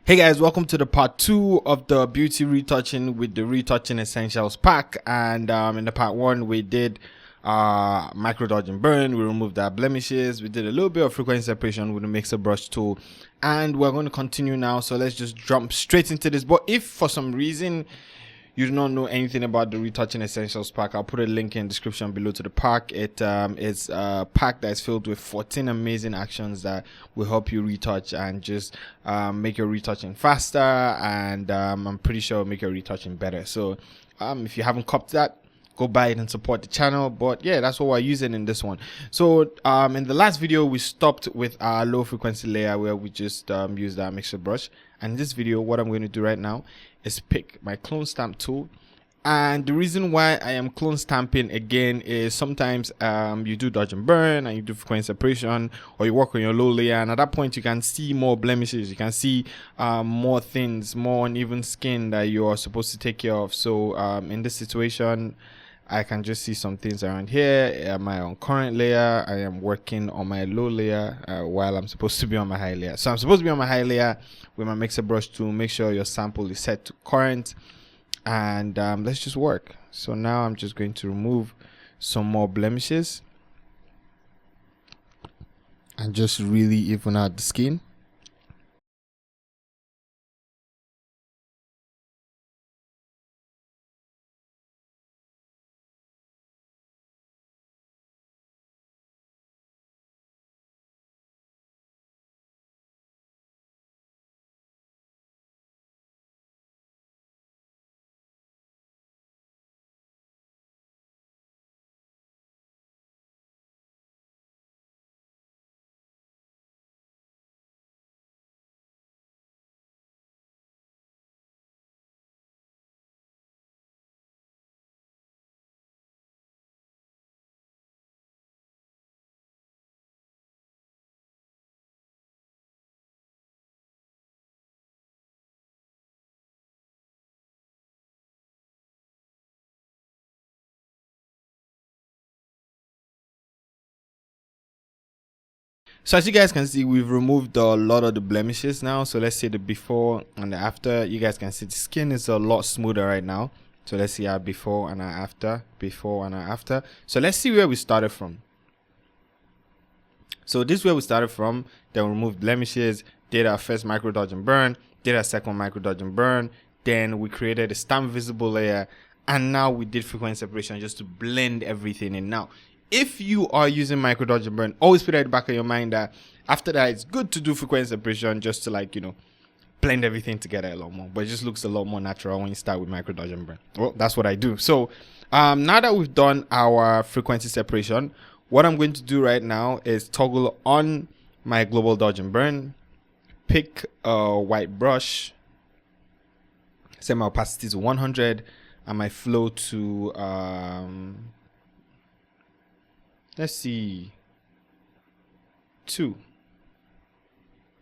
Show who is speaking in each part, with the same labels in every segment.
Speaker 1: Hey guys, welcome to the part 2 of the beauty retouching with the Retouching Essentials pack. And in the part 1 we did micro dodge and burn. We removed our blemishes. We did a little bit of frequency separation with the mixer brush tool, and we're going to continue now. So let's just jump straight into this. But if for some reason you do not know anything about the Retouching Essentials pack, I'll put a link in the description below to the pack. It's a pack that is filled with 14 amazing actions that will help you retouch and just make your retouching faster, and I'm pretty sure make your retouching better. So if you haven't copped that, go buy it and support the channel. But yeah, that's what we're using in this one. So in the last video we stopped with our low frequency layer where we just used our mixer brush, and in this video what I'm going to do right now is pick my clone stamp tool. And the reason why I am clone stamping again is sometimes you do dodge and burn and you do frequency separation, or you work on your low layer, and at that point you can see more blemishes, you can see more things, more uneven skin that you are supposed to take care of. So in this situation I can just see some things around here. Am I on current layer? I am working on my low layer while I'm supposed to be on my high layer. So I'm supposed to be on my high layer with my mixer brush tool. Make sure your sample is set to current, and let's just work. So now I'm just going to remove some more blemishes and just really even out the skin. So as you guys can see, we've removed a lot of the blemishes now. So let's see the before and the after. You guys can see the skin is a lot smoother right now. So let's see our before and our after, before and our after. So let's see where we started from. So this is where we started from. Then we removed blemishes, did our first micro dodge and burn, did our second micro dodge and burn. Then we created a stamp visible layer, and now we did frequency separation just to blend everything in. Now if you are using micro dodge and burn, always put at the back of your mind that after that it's good to do frequency separation just to, like, you know, blend everything together a lot more. But it just looks a lot more natural when you start with micro dodge and burn. Well, that's what I do. So now that we've done our frequency separation, what I'm going to do right now is toggle on my global dodge and burn, pick a white brush, set my opacity to 100 and my flow to let's see, 2.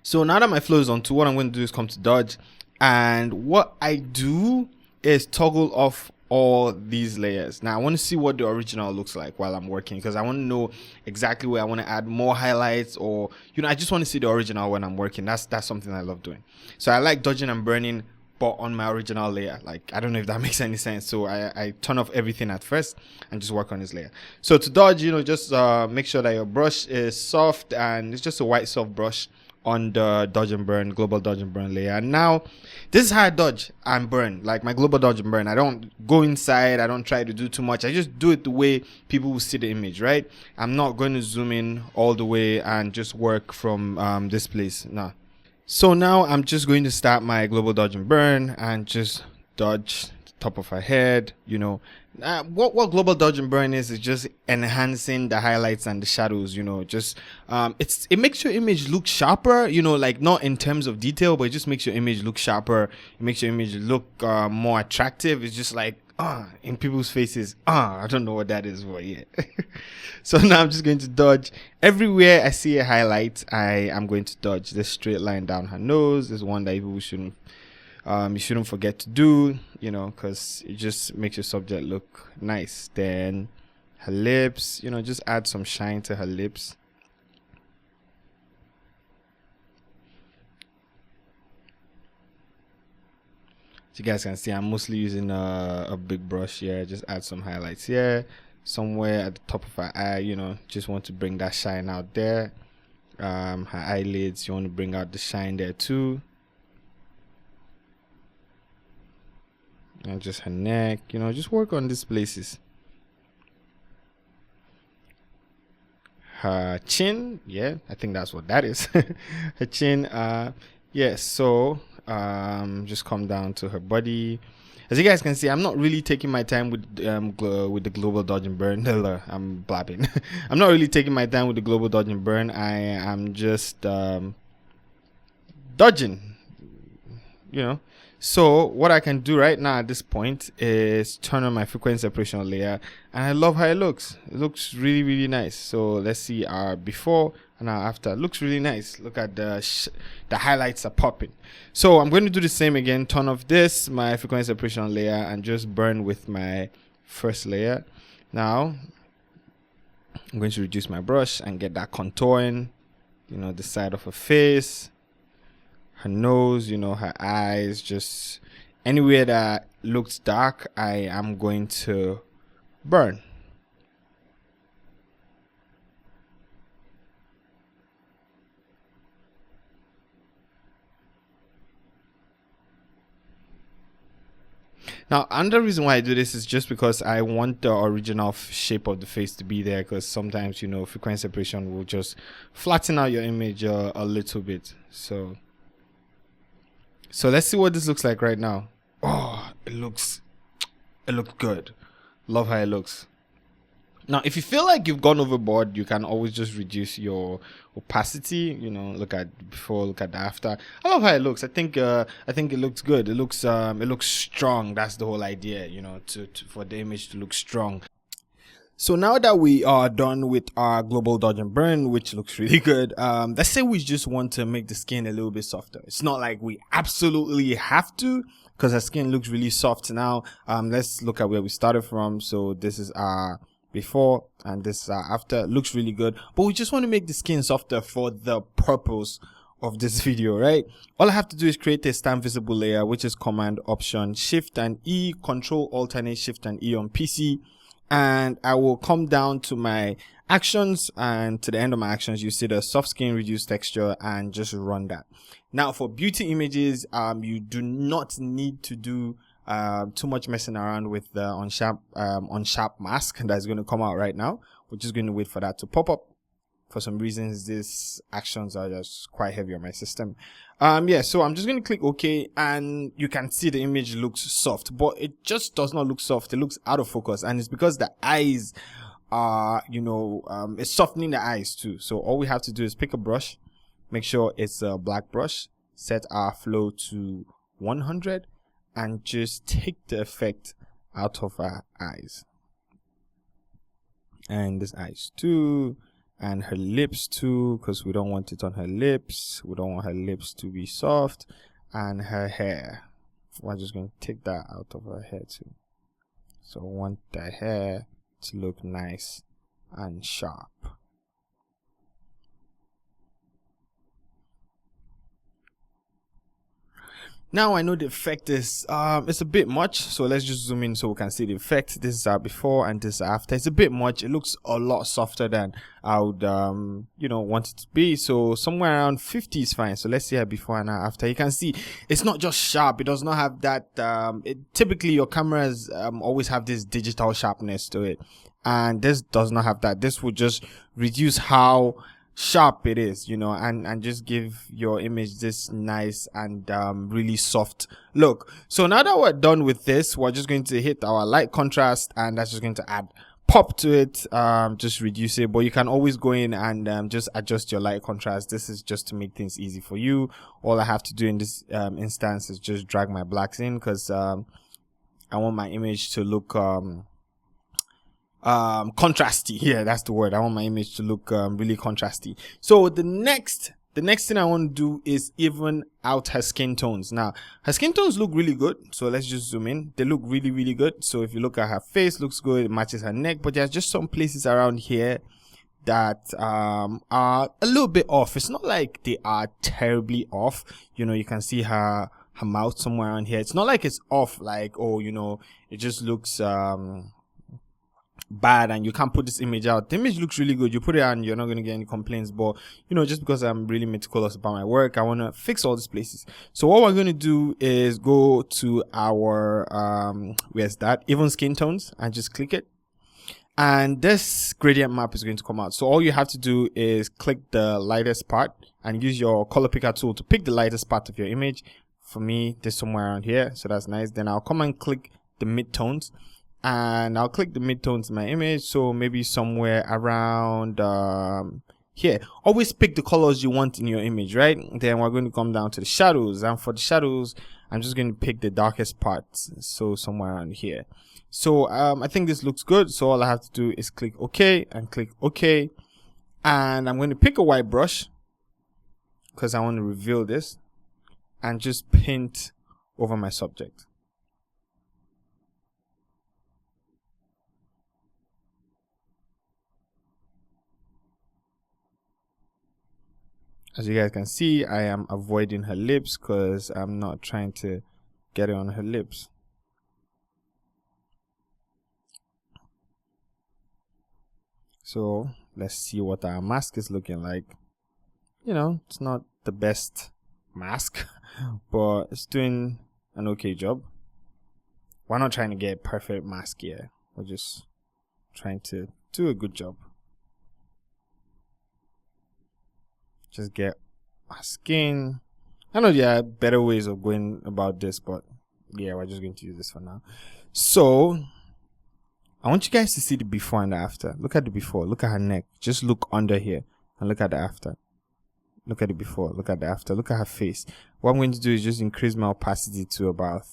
Speaker 1: So now that my flow is on 2, what I'm going to do is come to dodge, and what I do is toggle off all these layers. Now I want to see what the original looks like while I'm working, because I want to know exactly where I want to add more highlights, or, you know, I just want to see the original when I'm working. That's something I love doing. So I like dodging and burning, but on my original layer. Like, I don't know if that makes any sense. So I turn off everything at first and just work on this layer. So to dodge, you know, just make sure that your brush is soft, and it's just a white soft brush on the dodge and burn, global dodge and burn layer. And now this is how I dodge and burn, like my global dodge and burn. I don't go inside, I don't try to do too much. I just do it the way people will see the image, right? I'm not going to zoom in all the way and just work from this place. No. So now I'm just going to start my global dodge and burn and just dodge the top of her head. You know, what global dodge and burn is just enhancing the highlights and the shadows. You know, just it makes your image look sharper. You know, like not in terms of detail, but it just makes your image look sharper. It makes your image look more attractive. It's just like in people's faces. I don't know what that is, but yeah. So now I'm just going to dodge everywhere I see a highlight. I am going to dodge this straight line down her nose. This is one that people shouldn't you shouldn't forget to do, you know, because it just makes your subject look nice. Then her lips, you know, just add some shine to her lips. you guys can see, I'm mostly using a big brush here. Just add some highlights here, somewhere at the top of her eye. You know, just want to bring that shine out there. Her eyelids, you want to bring out the shine there too. And just her neck, you know, just work on these places. Her chin, yeah, I think that's what that is. Her chin, yes. So just come down to her body. As you guys can see, I'm not really taking my time with the global dodge and burn. I'm blabbing. I'm not really taking my time with the global dodge and burn. I am just dodging, you know. So what I can do right now at this point is turn on my frequency separation layer, and I love how it looks. It looks really, really nice. So let's see our before and our after. It looks really nice. Look at the highlights are popping. So I'm going to do the same again. Turn off my frequency separation layer, and just burn with my first layer. Now I'm going to reduce my brush and get that contouring, you know, the side of her face, her nose, you know, her eyes, just anywhere that looks dark, I am going to burn. Now, another reason why I do this is just because I want the original shape of the face to be there, because sometimes, you know, frequency separation will just flatten out your image a little bit. So let's see what this looks like right now. Oh, it looks good. Love how it looks. Now, if you feel like you've gone overboard, you can always just reduce your opacity. You know, look at before, look at the after. I love how it looks. I think it looks good. It looks strong. That's the whole idea, you know, for the image to look strong. So now that we are done with our global dodge and burn, which looks really good, let's say we just want to make the skin a little bit softer. It's not like we absolutely have to, because our skin looks really soft now. Let's look at where we started from. So this is our before and this is our after. It looks really good, but we just want to make the skin softer for the purpose of this video, right? All I have to do is create a stamp visible layer, which is Command Option Shift and E, Control Alternate Shift and E on PC. And I will come down to my actions, and to the end of my actions, you see the soft skin reduce texture, and just run that. Now for beauty images, you do not need to do too much messing around with the unsharp mask that's going to come out right now. We're just going to wait for that to pop up. For some reasons, these actions are just quite heavy on my system. Yeah, so I'm just going to click OK, and you can see the image looks soft, but it just does not look soft. It looks out of focus, and it's because the eyes are, you know, it's softening the eyes too. So all we have to do is pick a brush, make sure it's a black brush, set our flow to 100, and just take the effect out of our eyes. And this eyes too. And her lips too, because we don't want it on her lips. We don't want her lips to be soft. And her hair, we're just going to take that out of her hair too. So I want the hair to look nice and sharp. Now I know the effect is it's a bit much, so let's just zoom in so we can see the effect. This is our before and this is after. It's a bit much. It looks a lot softer than I would you know, want it to be. So somewhere around 50 is fine. So let's see our before and our after. You can see it's not just sharp. It does not have that typically your cameras always have this digital sharpness to it, and this does not have that. This will just reduce how sharp it is, you know, and just give your image this nice and really soft look. So now that we're done with this, we're just going to hit our light contrast, and that's just going to add pop to it. Just reduce it, but you can always go in and just adjust your light contrast. This is just to make things easy for you. All I have to do in this instance is just drag my blacks in, because I want my image to look contrasty. Yeah, that's the word. I want my image to look really contrasty. So the next thing I want to do is even out her skin tones. Now her skin tones look really good, so let's just zoom in. They look really, really good. So if you look at her face, looks good, it matches her neck, but there's just some places around here that are a little bit off. It's not like they are terribly off, you know. You can see her her mouth somewhere around here. It's not like it's off, like, oh, you know, it just looks bad and you can't put this image out. The image looks really good. You put it on, you're not going to get any complaints. But, you know, just because I'm really meticulous about my work, I want to fix all these places. So what we're going to do is go to our, where's that? Even skin tones, and just click it. And this gradient map is going to come out. So all you have to do is click the lightest part and use your color picker tool to pick the lightest part of your image. For me, there's somewhere around here. So that's nice. Then I'll come and click the midtones. And I'll click the midtones in my image, so maybe somewhere around here. Always pick the colors you want in your image, right? Then we're going to come down to the shadows, and for the shadows I'm just going to pick the darkest parts, so somewhere around here. So I think this looks good, so all I have to do is click OK and click OK, and I'm going to pick a white brush because I want to reveal this and just paint over my subject. As you guys can see, I am avoiding her lips because I'm not trying to get it on her lips. So let's see what our mask is looking like. You know, it's not the best mask, but it's doing an okay job. We're not trying to get a perfect mask here. We're just trying to do a good job. Just get our skin. I know there are better ways of going about this, but yeah, we're just going to use this for now. So I want you guys to see the before and the after. Look at the before. Look at her neck. Just look under here and look at the after. Look at the before. Look at the after. Look at her face. What I'm going to do is just increase my opacity to about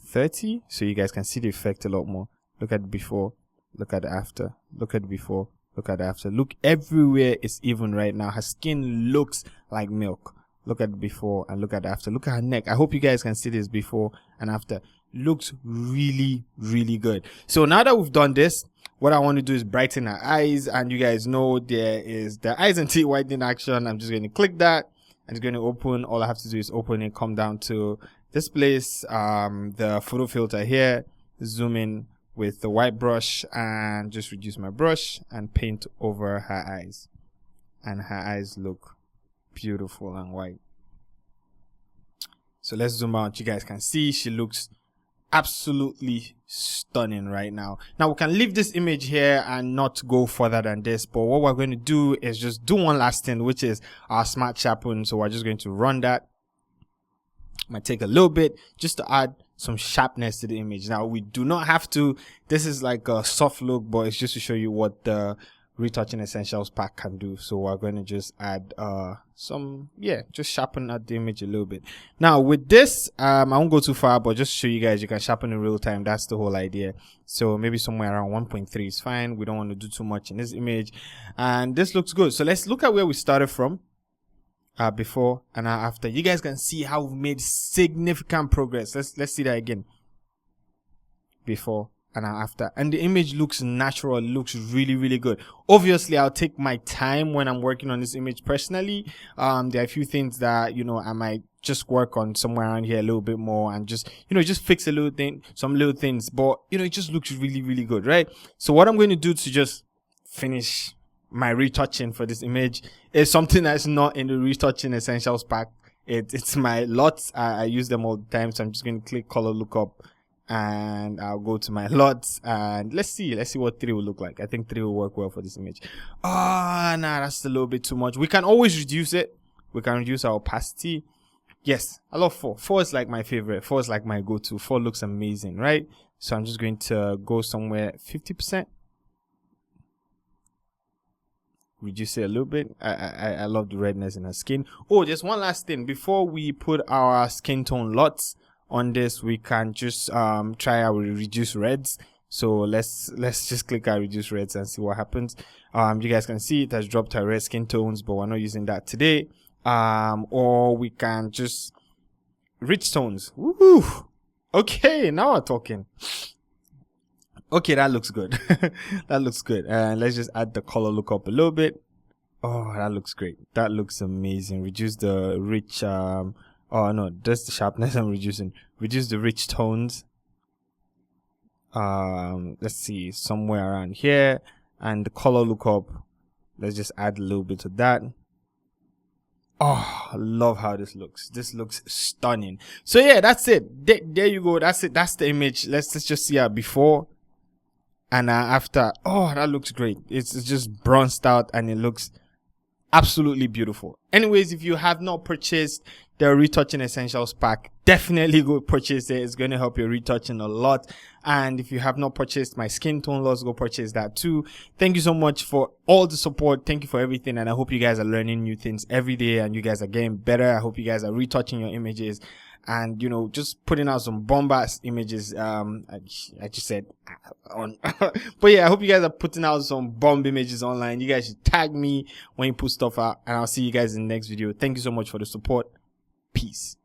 Speaker 1: 30 so you guys can see the effect a lot more. Look at the before. Look at the after. Look at the before. Look at the after. Look, everywhere is even right now. Her skin looks like milk. Look at the before and look at the after. Look at her neck. I hope you guys can see this before and after. Looks really, really good. So now that we've done this, what I want to do is brighten her eyes. And you guys know there is the eyes and teeth whitening action. I'm just going to click that. And it's going to open. All I have to do is open it, come down to this place, the photo filter here, zoom in with the white brush and just reduce my brush and paint over her eyes, and her eyes look beautiful and white. So let's zoom out. You guys can see she looks absolutely stunning right now. Now we can leave this image here and not go further than this, but what we're going to do is just do one last thing, which is our smart sharpen. So we're just going to run that. Might take a little bit just to add some sharpness to the image. Now we do not have to, this is like a soft look, but it's just to show you what the Retouching Essentials pack can do. So we're going to just add some, just sharpen out the image a little bit. Now with this, I won't go too far, but just to show you guys, you can sharpen in real time. That's the whole idea. So maybe somewhere around 1.3 is fine. We don't want to do too much in this image, and this looks good. So let's look at where we started from. Before and after. You guys can see how we've made significant progress. Let's see that again. Before and after, and the image looks natural. It looks really, really good. Obviously, I'll take my time when I'm working on this image personally. There are a few things that, you know, I might just work on somewhere around here a little bit more and just, you know, just fix a little thing, some little things, but you know, it just looks really, really good, right? So what I'm going to do to just finish my retouching for this image is something that's not in the Retouching Essentials pack. It's my LUTs. I use them all the time, so I'm just going to click color lookup and I'll go to my LUTs and let's see what 3 will look like. I think 3 will work well for this image. Nah, that's a little bit too much. We can always reduce it. We can reduce our opacity. Yes, I love 4. 4 is like my favorite. 4 is like my go-to. 4 looks amazing, right? So I'm just going to go somewhere 50%. Reduce it a little bit. I love the redness in her skin. Oh, just one last thing before we put our skin tone LUTs on this. We can just try our reduce reds. So let's just click our reduce reds and see what happens. You guys can see it has dropped her red skin tones, but we're not using that today. Or we can just rich tones. Woo! Okay, now we're talking. Okay, that looks good. That looks good. And let's just add the color lookup a little bit. Oh, that looks great. That looks amazing. Reduce the rich Oh no, that's the sharpness I'm reducing. Reduce the rich tones. Let's see, somewhere around here. And the color lookup, let's just add a little bit of that. Oh, I love how this looks. This looks stunning. So yeah, that's it. There you go. That's it. That's the image. Let's just see it before and after. Oh, that looks great. It's just bronzed out and it looks absolutely beautiful. Anyways, if you have not purchased the Retouching Essentials pack, definitely go purchase it. It's going to help your retouching a lot. And if you have not purchased my skin tone loss, go purchase that too. Thank you so much for all the support. Thank you for everything. And I hope you guys are learning new things every day and you guys are getting better. I hope you guys are retouching your images and, you know, just putting out some bombast images. I just said on, but yeah, I hope you guys are putting out some bomb images online. You guys should tag me when you put stuff out, and I'll see you guys in the next video. Thank you so much for the support. Peace.